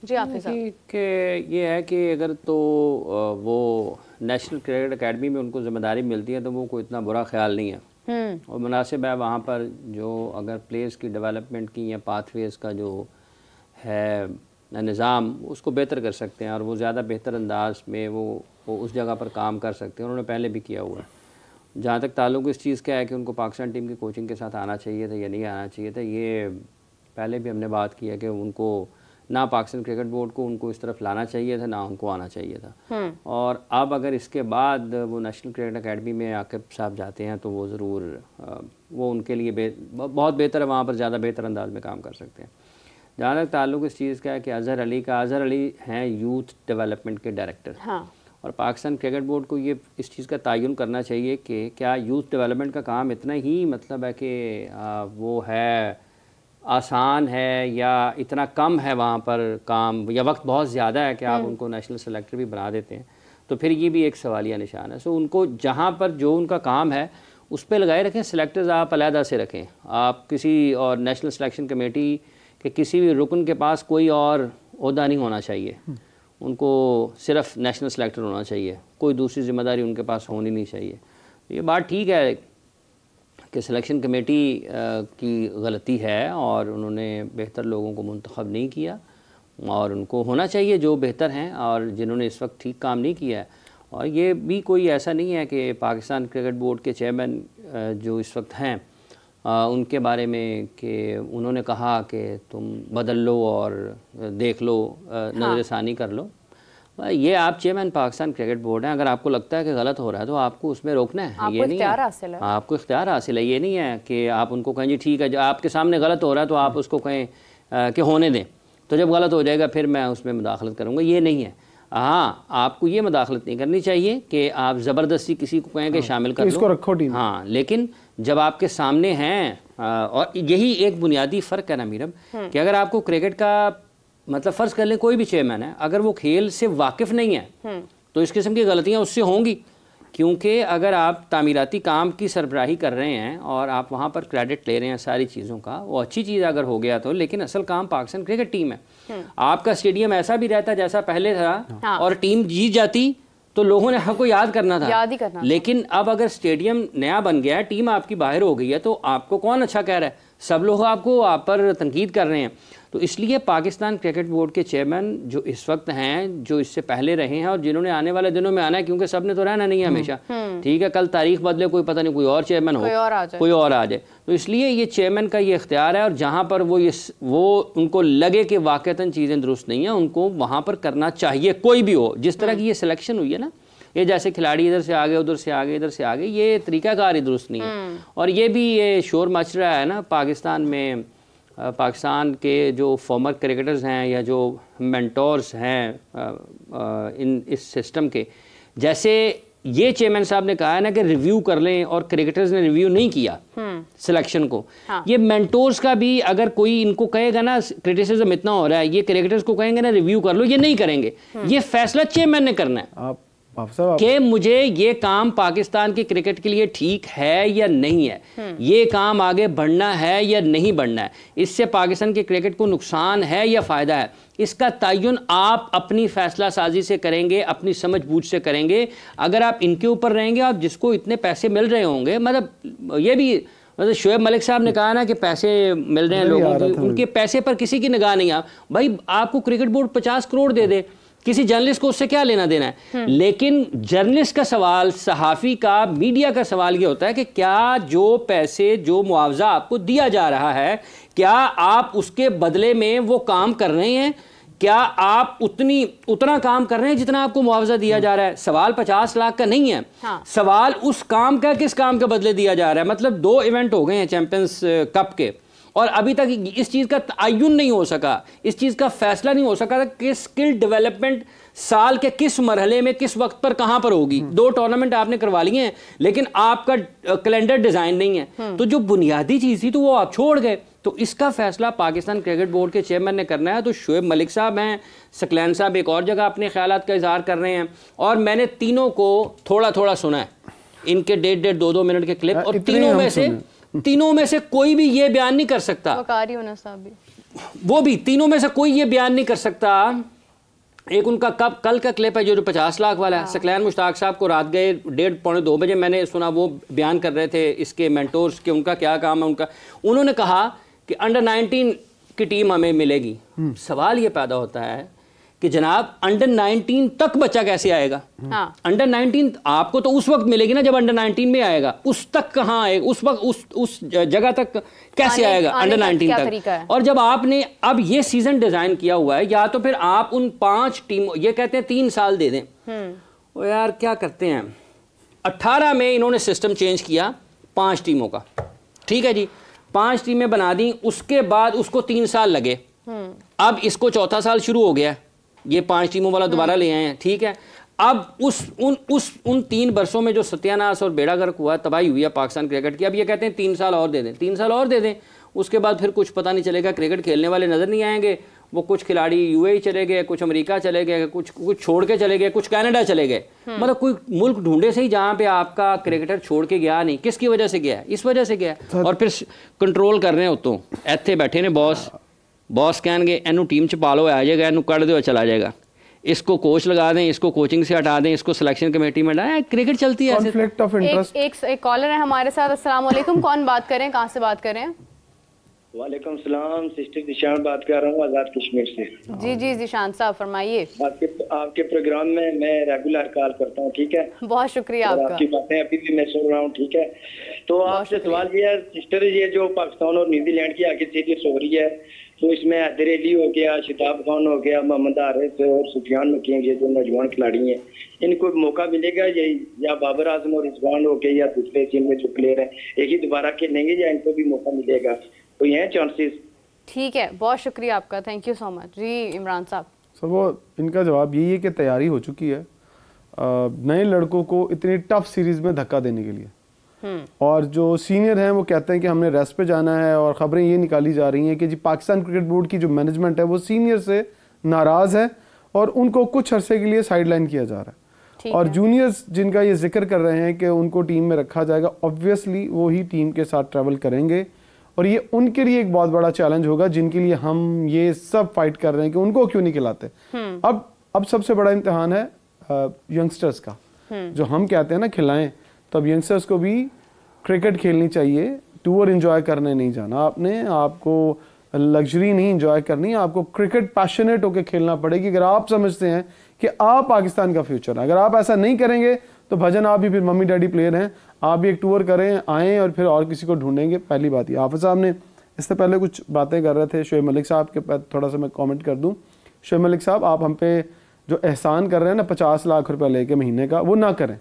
जी हाफिज़ साहब कि ये है कि अगर तो वो नेशनल क्रिकेट एकेडमी में उनको जिम्मेदारी मिलती है तो वो कोई इतना बुरा ख्याल नहीं है और मुनासिब है वहाँ पर जो अगर प्लेयर्स की डेवलपमेंट की या पाथवेज़ का जो है निज़ाम उसको बेहतर कर सकते हैं और वो ज़्यादा बेहतर अंदाज में वो उस जगह पर काम कर सकते हैं। उन्होंने पहले भी किया हुआ है। जहाँ तक ताल्लुक़ इस चीज़ का है कि उनको पाकिस्तान टीम की कोचिंग के साथ आना चाहिए था या नहीं आना चाहिए था, ये पहले भी हमने बात की है कि उनको ना पाकिस्तान क्रिकेट बोर्ड को उनको इस तरफ लाना चाहिए था, ना उनको आना चाहिए था। और अब अगर इसके बाद वो नेशनल क्रिकेट एकेडमी में आकिब साहब जाते हैं तो वो ज़रूर वो उनके लिए बहुत बेहतर है, वहाँ पर ज़्यादा बेहतर अंदाज में काम कर सकते हैं। जहाँ तक ताल्लुक़ इस चीज़ का है कि अज़हर अली हैं यूथ डेवलपमेंट के डायरेक्टर। हाँ। और पाकिस्तान क्रिकेट बोर्ड को ये इस चीज़ का तयन करना चाहिए कि क्या यूथ डेवलपमेंट का काम इतना ही मतलब है कि वो है आसान है या इतना कम है वहाँ पर काम, या वक्त बहुत ज़्यादा है कि आप उनको नेशनल सेलेक्टर भी बना देते हैं, तो फिर ये भी एक सवालिया निशान है। सो उनको जहाँ पर जो उनका काम है उस पर लगाए रखें। सेलेक्टर्स आप अलहदा से रखें, आप किसी और नेशनल सिलेक्शन कमेटी के किसी भी रुकन के पास कोई और ओहदा नहीं होना चाहिए, उनको सिर्फ नेशनल सेलेक्टर होना चाहिए, कोई दूसरी जिम्मेदारी उनके पास होनी नहीं चाहिए। ये बात ठीक है कि सिलेक्शन कमेटी की गलती है और उन्होंने बेहतर लोगों को मुंतखब नहीं किया और उनको होना चाहिए जो बेहतर हैं और जिन्होंने इस वक्त ठीक काम नहीं किया है। और ये भी कोई ऐसा नहीं है कि पाकिस्तान क्रिकेट बोर्ड के चेयरमैन जो इस वक्त हैं उनके बारे में कि उन्होंने कहा कि तुम बदल लो और देख लो, नज़रसानी कर लो। ये आप चेयरमैन पाकिस्तान क्रिकेट बोर्ड हैं, अगर आपको लगता है कि गलत हो रहा है तो आपको उसमें रोकना है। ये नहीं है, आपको इख्तियार हासिल है। ये नहीं है कि आप उनको कहें जी ठीक है, जो आपके सामने गलत हो रहा है तो आप उसको कहें कि होने दें, तो जब गलत हो जाएगा फिर मैं उसमें मुदाखलत करूँगा। ये नहीं है। हाँ, आपको ये मुदाखलत नहीं करनी चाहिए कि आप ज़बरदस्ती किसी को कहें कि शामिल कर लो, इसको रखो टीम। हाँ, लेकिन जब आपके सामने हैं और यही एक बुनियादी फ़र्क है ना मीरब, कि अगर आपको क्रिकेट का मतलब फ़र्ज़ कर लें कोई भी चेयरमैन है, अगर वो खेल से वाकिफ़ नहीं है तो इस किस्म की गलतियाँ उससे होंगी, क्योंकि अगर आप तामीराती काम की सरबराही कर रहे हैं और आप वहाँ पर क्रेडिट ले रहे हैं सारी चीज़ों का, वो अच्छी चीज़ अगर हो गया तो, लेकिन असल काम पाकिस्तान क्रिकेट टीम है। आपका स्टेडियम ऐसा भी रहता जैसा पहले था और टीम जीत जाती तो लोगों ने आपको याद करना था, लेकिन अब अगर स्टेडियम नया बन गया है, टीम आपकी बाहर हो गई है, तो आपको कौन अच्छा कह रहा है? सब लोग आपको आप पर तनकीद कर रहे हैं। तो इसलिए पाकिस्तान क्रिकेट बोर्ड के चेयरमैन जो इस वक्त हैं, जो इससे पहले रहे हैं और जिन्होंने आने वाले दिनों में आना है, क्योंकि सब ने तो रहना नहीं है हमेशा, ठीक है, कल तारीख बदले, कोई पता नहीं कोई और चेयरमैन हो, कोई और आ जाए, तो इसलिए ये चेयरमैन का ये इख्तियार है। और जहाँ पर वो उनको लगे कि वाकईतन चीज़ें दुरुस्त नहीं हैं, उनको वहाँ पर करना चाहिए, कोई भी हो। जिस तरह की ये सिलेक्शन हुई है ना, ये जैसे खिलाड़ी इधर से आगे, उधर से आगे, इधर से आगे, ये तरीकाकार ही दुरुस्त नहीं है। और ये भी ये शोर मच रहा है ना पाकिस्तान में, पाकिस्तान के जो फॉर्मर क्रिकेटर्स हैं या जो मेंटोर्स हैं इस सिस्टम के, जैसे ये चेयरमैन साहब ने कहा है ना कि रिव्यू कर लें, और क्रिकेटर्स ने रिव्यू नहीं किया सिलेक्शन को। ये मेंटोर्स का भी अगर कोई इनको कहेगा ना क्रिटिसिज्म इतना हो रहा है, ये क्रिकेटर्स को कहेंगे ना रिव्यू कर लो, ये नहीं करेंगे। ये फैसला चेयरमैन ने करना है कि मुझे ये काम पाकिस्तान की क्रिकेट के लिए ठीक है या नहीं है, ये काम आगे बढ़ना है या नहीं बढ़ना है, इससे पाकिस्तान की क्रिकेट को नुकसान है या फ़ायदा है, इसका तयन आप अपनी फैसला साजी से करेंगे, अपनी समझ बूझ से करेंगे। अगर आप इनके ऊपर रहेंगे, आप जिसको इतने पैसे मिल रहे होंगे, मतलब ये भी मतलब शोएब मलिक साहब ने कहा ना कि पैसे मिल रहे हैं लोगों को, उनके पैसे पर किसी की निगाह नहीं। आप भाई, आपको क्रिकेट बोर्ड 50 करोड़ दे दे, किसी जर्नलिस्ट को उससे क्या लेना देना है। लेकिन जर्नलिस्ट का सवाल, सहाफ़ी का, मीडिया का सवाल ये होता है कि क्या जो पैसे, जो मुआवजा आपको दिया जा रहा है, क्या आप उसके बदले में वो काम कर रहे हैं? क्या आप उतना काम कर रहे हैं जितना आपको मुआवजा दिया जा रहा है? सवाल 50 लाख का नहीं है। सवाल उस काम का, किस काम के बदले दिया जा रहा है। मतलब 2 इवेंट हो गए हैं चैंपियंस कप के, और अभी तक इस चीज़ का तयन नहीं हो सका, इस चीज़ का फैसला नहीं हो सका कि स्किल डेवलपमेंट साल के किस मरहले में, किस वक्त पर, कहां पर होगी। 2 टूर्नामेंट आपने करवा लिए हैं, लेकिन आपका कैलेंडर डिज़ाइन नहीं है, तो जो बुनियादी चीज़ थी तो वो आप छोड़ गए। तो इसका फैसला पाकिस्तान क्रिकेट बोर्ड के चेयरमैन ने करना है। तो शोएब मलिक साहब हैं, सकलैन साहब एक और जगह अपने ख्यालात का इजहार कर रहे हैं, और मैंने तीनों को थोड़ा थोड़ा सुना है, इनके 1.5, 2 मिनट के क्लिप, और तीनों में से कोई भी ये बयान नहीं कर सकता। वकारी होना साहब भी वो भी तीनों में से कोई ये बयान नहीं कर सकता। एक उनका कल का क्लिप है जो 50 लाख वाला है, सकलैन मुश्ताक साहब को रात गए 1:30-2 बजे मैंने सुना, वो बयान कर रहे थे इसके मेंटोर्स के, उनका क्या काम है उनका। उन्होंने कहा कि अंडर 19 की टीम हमें मिलेगी। सवाल ये पैदा होता है कि जनाब अंडर 19 तक बच्चा कैसे आएगा? हाँ। अंडर 19 आपको तो उस वक्त मिलेगी ना जब अंडर 19 में आएगा, उस तक कहाँ आएगा? उस वक्त उस जगह तक कैसे आएगा अंडर 19 तक? और जब आपने अब ये सीजन डिजाइन किया हुआ है, या तो फिर आप उन 5 टीमों, ये कहते हैं 3 साल दे दें, वो यार क्या करते हैं। 18 में इन्होंने सिस्टम चेंज किया 5 टीमों का, ठीक है जी, 5 टीमें बना दी, उसके बाद उसको 3 साल लगे। अब इसको चौथा साल शुरू हो गया, ये 5 टीमों वाला दोबारा ले आए हैं, ठीक है। अब उन 3 वर्षों में जो सत्यानाश और बेड़ा गर्क हुआ, तबाही हुई है पाकिस्तान क्रिकेट की, अब ये कहते हैं 3 साल और दे दें, 3 साल और दे दें, उसके बाद फिर कुछ पता नहीं चलेगा, क्रिकेट खेलने वाले नज़र नहीं आएंगे। वो कुछ खिलाड़ी यूएई चले गए, कुछ अमेरिका चले गए, कुछ छोड़ के चले गए, कुछ कनाडा चले गए। मतलब कोई मुल्क ढूंढे से ही जहाँ पे आपका क्रिकेटर छोड़ के गया नहीं। किसकी वजह से गया? इस वजह से गया। और फिर कंट्रोल कर रहे हो तो इतने बैठे ने बॉस कहणगे इनू टीम च पा लो, आ जाएगा, इनू कढ़ दो चला जाएगा, इसको कोच लगा दें, इसको कोचिंग से हटा दें, इसको सिलेक्शन कमेटी में डालें, क्रिकेट चलती है। Conflict of interest. एक कॉलर है हमारे साथ। अस्सलाम वालेकुम, कौन बात करें, कहाँ से बात करें? वालेकुम सलाम, सिस्टर दिशान बात कर रहा हूँ आज़ाद कश्मीर से। जी जी दिशान साहब फरमाइए। आपके प्रोग्राम में मैं रेगुलर कॉल करता हूँ, ठीक है। बहुत शुक्रिया आपका। आपकी बातें अभी भी मैं सुन रहा हूँ, ठीक है। तो आपसे सवाल ये है सिस्टर, ये जो पाकिस्तान और न्यूजीलैंड की आगे सीरीज हो रही है, तो इसमें हैदर अली हो गया, शिताब खान हो गया, मोहम्मद हारिस और सुफियान मकीम, ये जो नौजवान खिलाड़ी हैं, इनको मौका मिलेगा या बाबर आजम और रिजवान हो गए या दूसरे टीम में जो प्लेयर हैं एक ही दोबारा खेलेंगे या इनको भी मौका मिलेगा? तो ये चांसेस। ठीक है, बहुत शुक्रिया आपका, थैंक यू सो मच। जी इमरान साहब। सर वो इनका जवाब यही है कि तैयारी हो चुकी है नए लड़कों को इतनी टफ सीरीज में धक्का देने के लिए। और जो सीनियर हैं वो कहते हैं कि हमने रेस्ट पे जाना है, और ख़बरें ये निकाली जा रही हैं कि जी पाकिस्तान क्रिकेट बोर्ड की जो मैनेजमेंट है वो सीनियर से नाराज़ है और उनको कुछ अरसे के लिए साइडलाइन किया जा रहा है। और जूनियर्स जिनका ये जिक्र कर रहे हैं कि उनको टीम में रखा जाएगा, ऑब्वियसली वो ही टीम के साथ ट्रैवल करेंगे, और ये उनके लिए एक बहुत बड़ा चैलेंज होगा जिनके लिए हम ये सब फाइट कर रहे हैं कि उनको क्यों नहीं खिलाते। अब सबसे बड़ा इम्तिहान है यंगस्टर्स का, जो हम कहते हैं ना खिलाएं, तो अब यंगस्टर्स को भी क्रिकेट खेलनी चाहिए, टूर एंजॉय करने नहीं जाना आपने, आपको लग्जरी नहीं एंजॉय करनी, आपको क्रिकेट पैशनेट होकर खेलना पड़ेगी। अगर आप समझते हैं कि आप पाकिस्तान का फ्यूचर है, अगर आप ऐसा नहीं करेंगे तो भजन आप भी फिर मम्मी डैडी प्लेयर हैं, आप भी एक टूर करें, आएँ और फिर और किसी को ढूंढेंगे। पहली बात ये। हाफिज़ साहब ने इससे पहले कुछ बातें कर रहे थे, शोएब मलिक साहब के पास थोड़ा सा मैं कमेंट कर दूं। शोएब मलिक साहब, आप हम पे जो एहसान कर रहे हैं ना 50 लाख रुपया लेके महीने का, वो ना करें।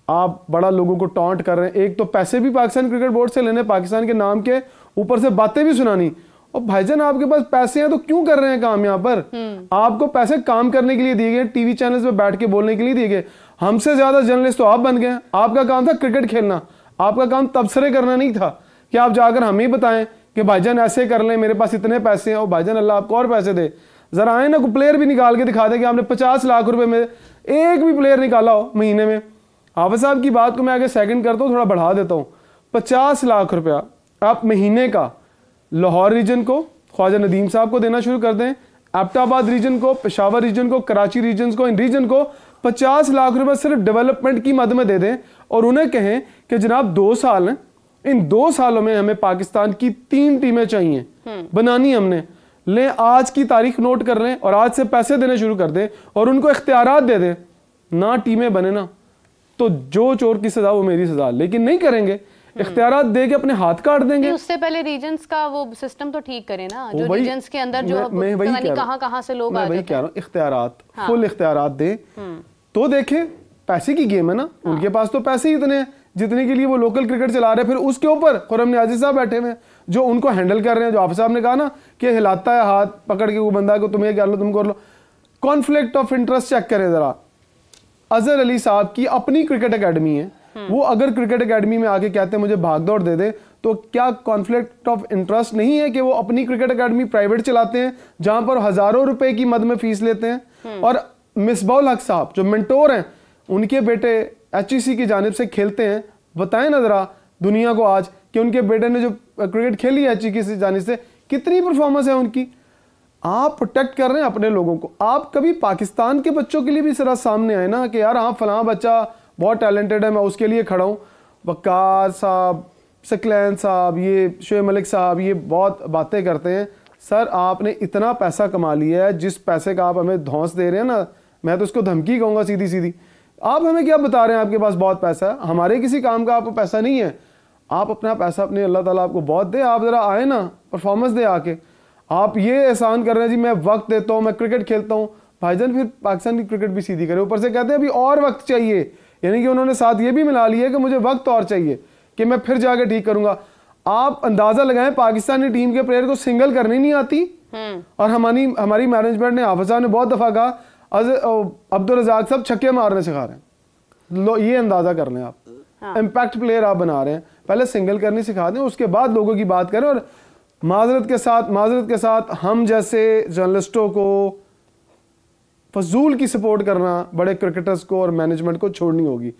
आप बड़ा लोगों को टॉन्ट कर रहे हैं, एक तो पैसे भी पाकिस्तान क्रिकेट बोर्ड से लेने पाकिस्तान के नाम के, ऊपर से बातें भी सुनानी। और भाईजान आपके पास पैसे हैं तो क्यों कर रहे हैं काम यहाँ पर? आपको पैसे काम करने के लिए दिए गए, टीवी चैनल्स पे बैठ के बोलने के लिए दिए गए। हमसे ज्यादा जर्नलिस्ट तो आप बन गए। आपका काम था क्रिकेट खेलना, आपका काम तबसरे करना नहीं था कि आप जाकर हमें ही बताएं कि भाईजान ऐसे कर लें, मेरे पास इतने पैसे हैं। और भाईजान अल्लाह आपको और पैसे दे, जरा आए ना कोई प्लेयर भी निकाल के दिखा दे कि आपने 50 लाख रुपए में एक भी प्लेयर निकाला हो महीने में। हाफिज़ साहब की बात को मैं आगे सेकंड करता हूँ, थोड़ा बढ़ा देता हूँ। 50 लाख रुपया आप महीने का लाहौर रीजन को, ख्वाजा नदीम साहब को देना शुरू कर दें, एबटाबाद रीजन को, पेशावर रीजन को, कराची रीजन को, इन रीजन को 50 लाख रुपए सिर्फ डेवलपमेंट की मद में दे दें और उन्हें कहें कि जनाब 2 साल हैं, इन 2 सालों में हमें पाकिस्तान की 3 टीमें चाहिए बनानी हमने। लें, आज की तारीख नोट कर लें और आज से पैसे देने शुरू कर दें और उनको इख्तियारात दे दें। ना टीमें बने ना तो जो चोर की सजा वो मेरी सजा, लेकिन नहीं करेंगे, इख्तियारात दे के अपने हाथ काट देंगे। उससे पहले रीजन्स का वो सिस्टम तो ठीक करें ना, जो रीजन्स के अंदर जो कहां से लोग आ जाते हैं। मैं वही कह रहा हूं, इख्तियारात, फुल इख्तियारात दे तो देखें। पैसे की गेम है ना, उनके पास तो पैसे ही इतने हैं जितने के लिए वो लोकल क्रिकेट चला रहे हैं। फिर उसके ऊपर खुर्रम नियाज़ी साहब बैठे हुए जो उनको हैंडल कर रहे हैं, जो हाफिज़ साहब ने कहा ना कि हिलाता है हाथ पकड़ के वो बंदा को, तुम ये कर लो, तुम कर लो। कॉन्फ्लिक्ट ऑफ इंटरेस्ट चेक करें जरा। अजहर अली साहब की अपनी क्रिकेट एकेडमी है, वो अगर क्रिकेट एकेडमी में आके कहते हैं मुझे भागदौड़ दे दे, तो क्या कॉन्फ्लिक्ट ऑफ इंटरेस्ट नहीं है कि वो अपनी क्रिकेट एकेडमी प्राइवेट चलाते हैं जहां पर हजारों रुपए की मद में फीस लेते हैं? और मिसबाउल हक साहब जो मेंटोर हैं, उनके बेटे HEC की जानिब से खेलते हैं। बताएं ना जरा दुनिया को आज कि उनके बेटे ने जो क्रिकेट खेली है HEC की जानिब से कितनी परफॉर्मेंस है उनकी। आप प्रोटेक्ट कर रहे हैं अपने लोगों को। आप कभी पाकिस्तान के बच्चों के लिए भी जरा सामने आए ना कि यार हाँ फलां बच्चा बहुत टैलेंटेड है, मैं उसके लिए खड़ा हूँ। वकार साहब, सकलैन साहब, ये शोएब मलिक साहब, ये बहुत बातें करते हैं। सर आपने इतना पैसा कमा लिया है, जिस पैसे का आप हमें धौंस दे रहे हैं ना, मैं तो उसको धमकी कहूँगा सीधी सीधी। आप हमें क्या बता रहे हैं आपके पास बहुत पैसा है, हमारे किसी काम का आपको पैसा नहीं है। आप अपना पैसा अपने अल्लाह ताला आपको बहुत दे, आप ज़रा आए ना, परफॉर्मेंस दे आके। आप ये एहसान कर रहे हैं जी मैं वक्त देता हूँ, मैं क्रिकेट खेलता हूँ। भाईजान फिर पाकिस्तान की क्रिकेट भी सीधी करे। ऊपर से कहते हैं अभी और वक्त चाहिए, यानी कि उन्होंने साथ ये भी मिला लिया कि मुझे वक्त और चाहिए कि मैं फिर जाके ठीक करूँगा। आप अंदाज़ा लगाएं पाकिस्तानी टीम के प्लेयर को सिंगल करनी नहीं आती। और हमारी मैनेजमेंट ने, हाफिज साहब ने बहुत दफ़ा कहा अब्दुल रज़ाक साहब छक्के मारने सिखा रहे हैं। लो ये अंदाज़ा कर लें आप, इम्पैक्ट प्लेयर आप बना रहे हैं। पहले सिंगल करनी सिखा दें, उसके बाद लोगों की बात करें। और माजरत के साथ हम जैसे जर्नलिस्टों को फजूल की सपोर्ट करना बड़े क्रिकेटर्स को और मैनेजमेंट को छोड़नी होगी।